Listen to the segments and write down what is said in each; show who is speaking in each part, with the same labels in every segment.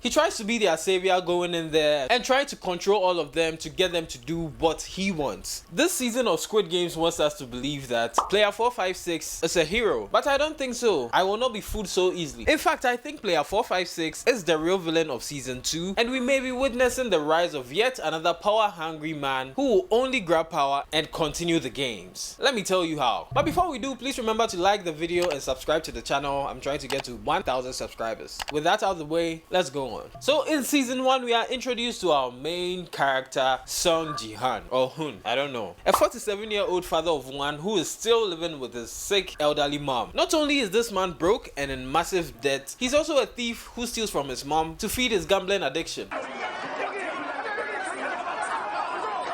Speaker 1: He tries to be their savior, going in there and trying to control all of them to get them to do what he wants. This season of Squid Games wants us to believe that player 456 is a hero, but I don't think so. I will not be fooled so easily. In fact, I think player 456 is the real villain of season 2, and we may be witnessing the rise of yet another power-hungry man who will only grab power and continue the games. Let me tell you how. But before we do, please remember to like the video and subscribe to the channel. I'm trying to get to 1,000 subscribers. With that out of the way, let's go on. So in season 1, we are introduced to our main character, Seong Gi-hun, or Hun, I don't know. A 47-year-old father of one who is still living with his sick elderly mom. Not only is this man broke and in massive debt, he's also a thief who steals from his mom to feed his gambling addiction.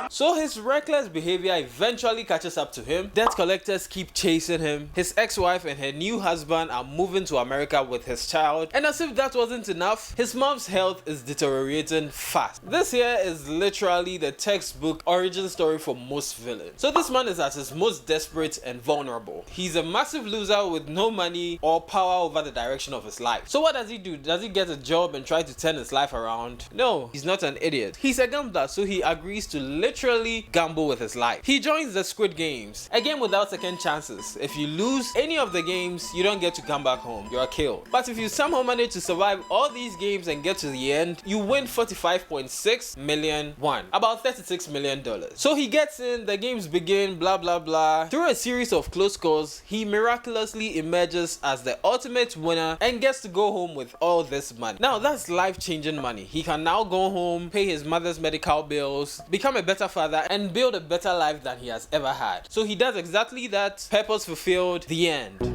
Speaker 1: So his reckless behavior eventually catches up to him. Debt collectors keep chasing him. His ex-wife and her new husband are moving to America with his child. And as if that wasn't enough, his mom's health is deteriorating fast. This here is literally the textbook origin story for most villains. So this man is at his most desperate and vulnerable. He's a massive loser with no money or power over the direction of his life. So what does he do? Does he get a job and try to turn his life around? No, he's not an idiot. He's a gambler, so he agrees to literally gamble with his life. He joins the Squid Games, a game without second chances. If you lose any of the games, you don't get to come back home. You are killed. But if you somehow manage to survive all these games and get to the end, you win 45.6 million won, about $36 million. So he gets in, the games begin, blah blah blah. Through a series of close calls, he miraculously emerges as the ultimate winner and gets to go home with all this money. Now that's life-changing money. He can now go home, pay his mother's medical bills, become a better father, and build a better life than he has ever had. So he does exactly that. Purpose fulfilled. The end.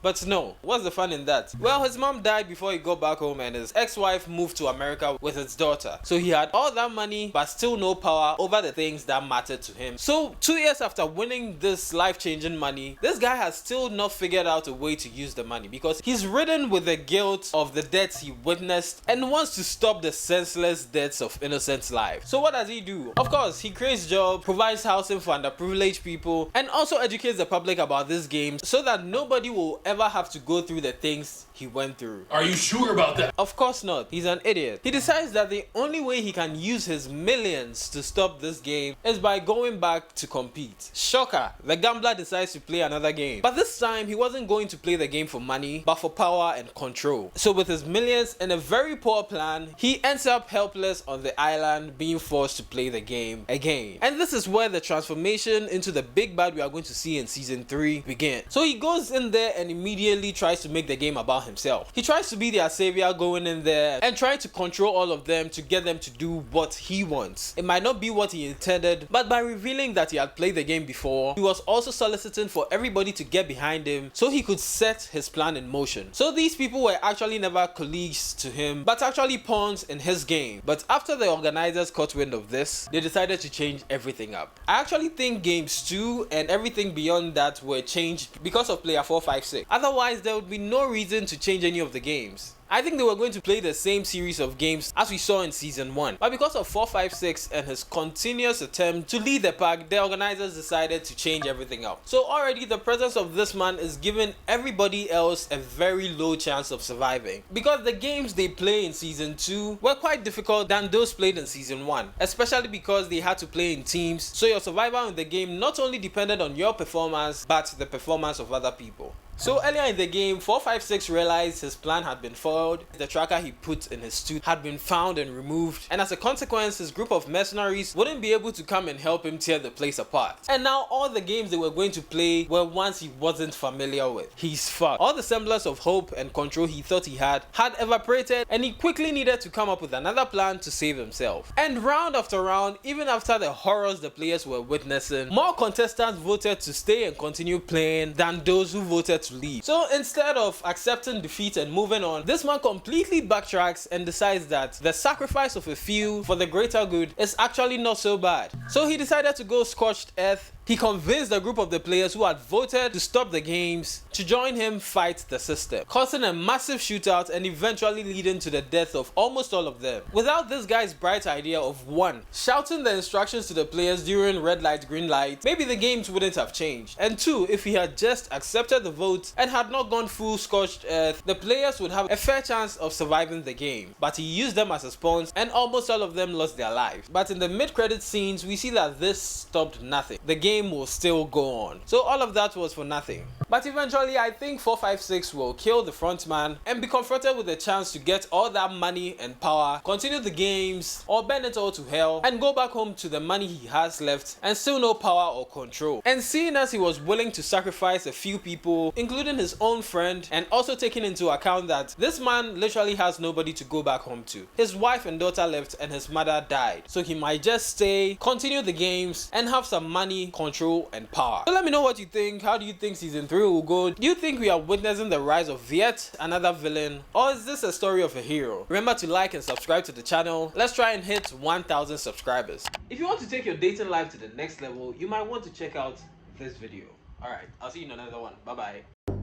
Speaker 1: But no, what's the fun in that? Well, his mom died before he got back home and his ex-wife moved to America with his daughter. So he had all that money but still no power over the things that mattered to him. So 2 years after winning this life-changing money, this guy has still not figured out a way to use the money because he's ridden with the guilt of the debts he witnessed and wants to stop the senseless deaths of innocent lives. So what does he do? Of course, he creates jobs, provides housing for underprivileged people, and also educates the public about this game so that nobody will ever have to go through the things he went through.
Speaker 2: Are you sure about that?
Speaker 1: Of course not. He's an idiot. He decides that the only way he can use his millions to stop this game is by going back to compete. Shocker, the gambler decides to play another game. But this time, he wasn't going to play the game for money, but for power and control. So with his millions and a very poor plan, he ends up helpless on the island, being forced to play the game again. And this is where the transformation into the big bad we are going to see in season 3 begins. So he goes in there and immediately tries to make the game about himself. He tries to be their savior, going in there and trying to control all of them to get them to do what he wants. It might not be what he intended, but by revealing that he had played the game before, he was also soliciting for everybody to get behind him so he could set his plan in motion. So these people were actually never colleagues to him, but actually pawns in his game. But after the organizers caught wind of this, they decided to change everything up. I actually think games 2 and everything beyond that were changed because of player 456. Otherwise, there would be no reason to change any of the games. I think they were going to play the same series of games as we saw in season 1, but because of 456 and his continuous attempt to lead the pack, the organizers decided to change everything up. So already the presence of this man is giving everybody else a very low chance of surviving, because the games they play in season 2 were quite difficult than those played in season 1, especially because they had to play in teams, so your survival in the game not only depended on your performance but the performance of other people. So earlier in the game, 456 realized his plan had been foiled. The tracker he put in his suit had been found and removed, and as a consequence, his group of mercenaries wouldn't be able to come and help him tear the place apart. And now all the games they were going to play were ones he wasn't familiar with. He's fucked. All the semblance of hope and control he thought he had evaporated, and he quickly needed to come up with another plan to save himself. And round after round, even after the horrors the players were witnessing, more contestants voted to stay and continue playing than those who voted to leave. So instead of accepting defeat and moving on, this man completely backtracks and decides that the sacrifice of a few for the greater good is actually not so bad. So he decided to go Scorched Earth, he convinced a group of the players who had voted to stop the games to join him fight the system, causing a massive shootout and eventually leading to the death of almost all of them. Without this guy's bright idea of 1. Shouting the instructions to the players during red light, green light, maybe the games wouldn't have changed. And 2, if he had just accepted the vote and had not gone full Scorched Earth, the players would have a fair chance of surviving the game. But he used them as a spawns and almost all of them lost their lives. But in the mid-credit scenes, we see that this stopped nothing. The game will still go on. So all of that was for nothing. But eventually, I think 456 will kill the frontman and be confronted with a chance to get all that money and power, continue the games, or burn it all to hell, and go back home to the money he has left and still no power or control. And seeing as he was willing to sacrifice a few people, including his own friend, and also taking into account that this man literally has nobody to go back home to. His wife and daughter left and his mother died. So he might just stay, continue the games, and have some money, control, and power. So let me know what you think. How do you think season 3 will go? Do you think we are witnessing the rise of yet another villain, or is this a story of a hero? Remember to like and subscribe to the channel. Let's try and hit 1,000 subscribers. If you want to take your dating life to the next level, you might want to check out this video. Alright, I'll see you in another one. Bye bye.